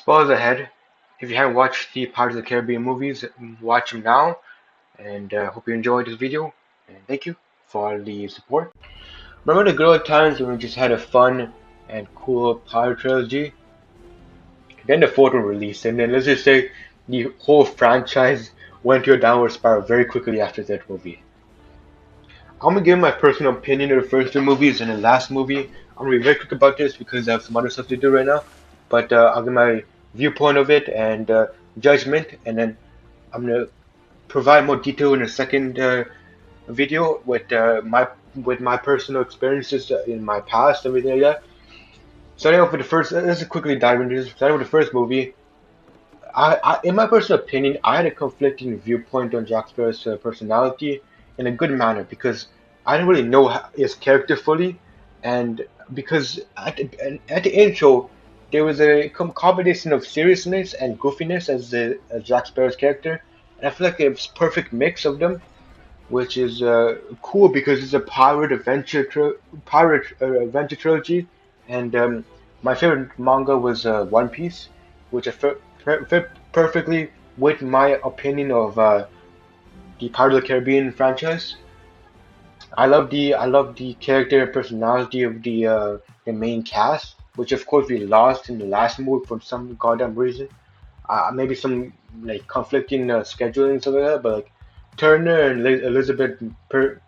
Spoilers ahead. If you haven't watched the Pirates of the Caribbean movies, watch them now. And hope you enjoyed this video. And thank you for all the support. Remember the good old times when we just had a fun and cool pirate trilogy? Then the fourth one released, and then let's just say the whole franchise went to a downward spiral very quickly after that movie. I'm gonna give my personal opinion of the first two movies and the last movie. I'm gonna be very quick about this because I have some other stuff to do right now. But I'll give my viewpoint of it and judgment, and then I'm gonna provide more detail in the second video with my personal experiences in my past, everything like that. Starting off with the first, let's quickly dive into this. Starting with the first movie, in my personal opinion, I had a conflicting viewpoint on Jack Sparrow's personality in a good manner because I didn't really know his character fully, and because at the intro there was a combination of seriousness and goofiness as Jack Sparrow's character, and I feel like it's perfect mix of them, which is cool because it's a pirate adventure trilogy, and my favorite manga was One Piece, which fit perfectly with my opinion of the Pirates of the Caribbean franchise. I love the character and personality of the main cast, which of course we lost in the last movie for some goddamn reason. Maybe some like conflicting scheduling and stuff like that, but like Turner and Elizabeth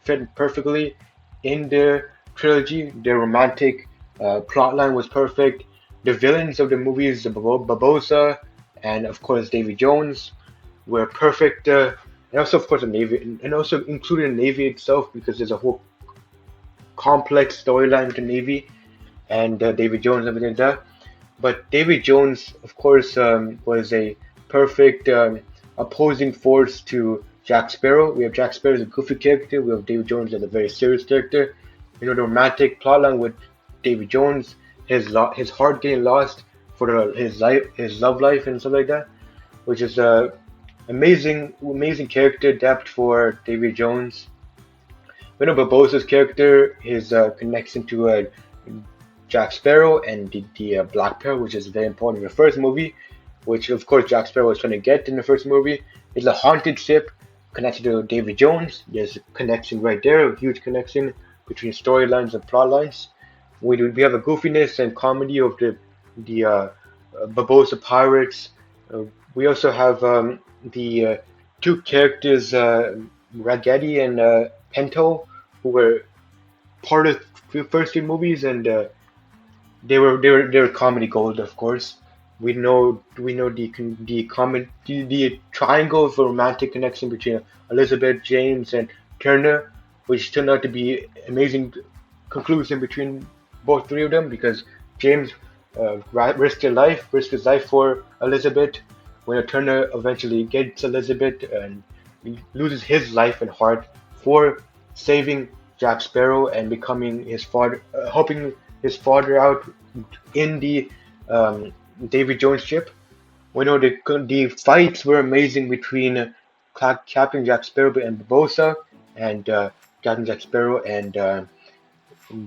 fit perfectly in their trilogy. Their romantic plotline was perfect. The villains of the movies, the Barbosa and of course Davy Jones, were perfect. And also of course the Navy, and also including the Navy itself because there's a whole complex storyline with the Navy and Davy Jones and everything like that. But Davy Jones, of course, was a perfect opposing force to Jack Sparrow. We have Jack Sparrow as a goofy character. We have Davy Jones as a very serious character. You know, the romantic plotline with Davy Jones, his heart getting lost for his love life and stuff like that, which is amazing character depth for Davy Jones. We know Barbosa's character, his connection to Jack Sparrow and the Black Pearl, which is very important in the first movie, which of course Jack Sparrow was trying to get in the first movie. It's a haunted ship connected to Davy Jones. There's a connection right there, a huge connection between storylines and plot lines. We have a goofiness and comedy of the Barbosa pirates. We also have the two characters, Raggedy and Pento, who were part of the first three movies, and they were comedy gold, of course. We know the triangle of a romantic connection between Elizabeth, James, and Turner, which turned out to be amazing conclusion between both three of them because James risked his life for Elizabeth. When Turner eventually gets Elizabeth and loses his life and heart for saving Jack Sparrow and becoming his father, helping his father out in the Davy Jones ship. We know the fights were amazing between Captain Jack Sparrow and Barbosa, and Captain Jack Sparrow and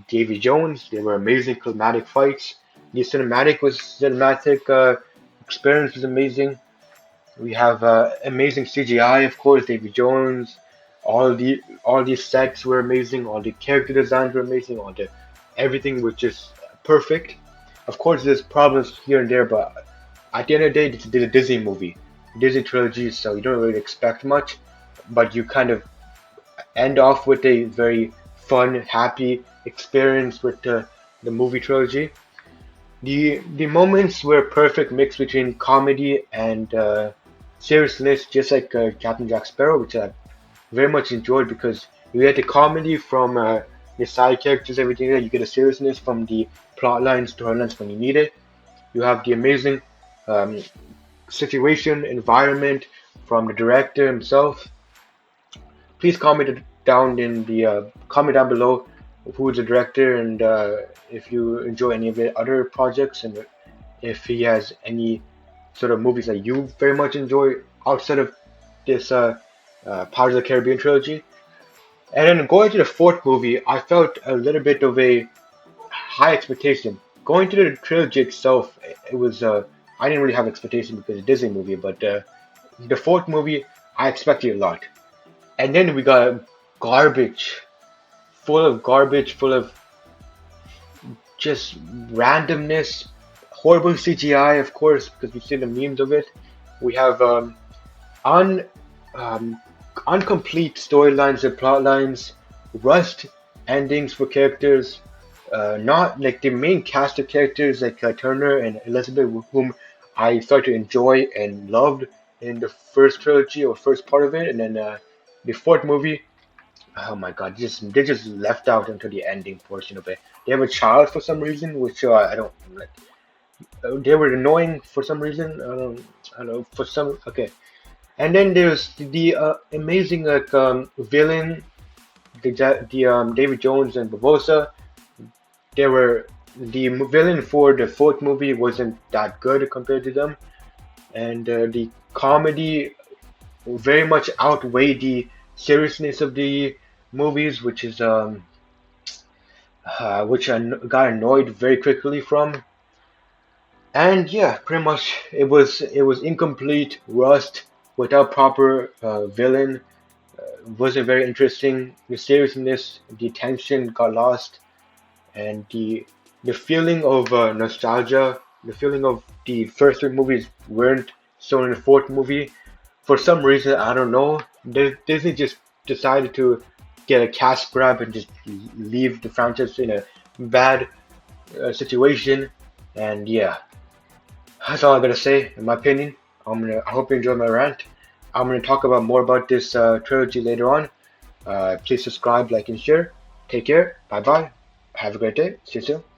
Davy Jones. They were amazing climatic fights. The cinematic experience was amazing. We have amazing CGI, of course. Davy Jones. All these sets were amazing. All the character designs were amazing. All the everything was just perfect. Of course, there's problems here and there, but at the end of the day, this is a Disney movie, Disney trilogy, so you don't really expect much. But you kind of end off with a very fun, happy experience with the movie trilogy. The moments were a perfect mix between comedy and seriousness, just like Captain Jack Sparrow, which I very much enjoyed because you get the comedy from the side characters, everything there. You get the seriousness from the plot lines, storylines when you need it. You have the amazing um, situation, environment from the director himself. Please comment down below who is the director and if you enjoy any of the other projects and if he has any sort of movies that you very much enjoy outside of this Pirates of the Caribbean trilogy. And then going to the fourth movie, I felt a little bit of a high expectation. Going to the trilogy itself, it was I didn't really have expectations because it's a Disney movie, but the fourth movie I expected a lot. And then we got garbage, full of just randomness, horrible CGI, of course, because we've seen the memes of it. We have un um, incomplete storylines and plot lines, rushed endings for characters, not like the main cast of characters like Turner and Elizabeth, whom I started to enjoy and loved in the first trilogy or first part of it, and then the fourth movie. Oh my God, they just left out until the ending portion of it. They have a child for some reason, which I don't like. They were annoying for some reason. I don't know for some. Okay, and then there's the amazing like villain, the David Jones and Barbosa. They were the villain for the fourth movie wasn't that good compared to them, and the comedy very much outweighed the seriousness of the movies, which I got annoyed very quickly from. And yeah, pretty much it was incomplete, rust without proper villain. Wasn't very interesting. The seriousness, the tension got lost, and the feeling of nostalgia, the feeling of the first three movies weren't shown in the fourth movie. For some reason, I don't know. Disney just decided to get a cash grab and just leave the franchise in a bad situation. And yeah, that's all I gotta say. In my opinion, I hope you enjoyed my rant. I'm gonna talk about more about this trilogy later on. Please subscribe, like, and share. Take care. Bye bye. Have a great day. See you soon.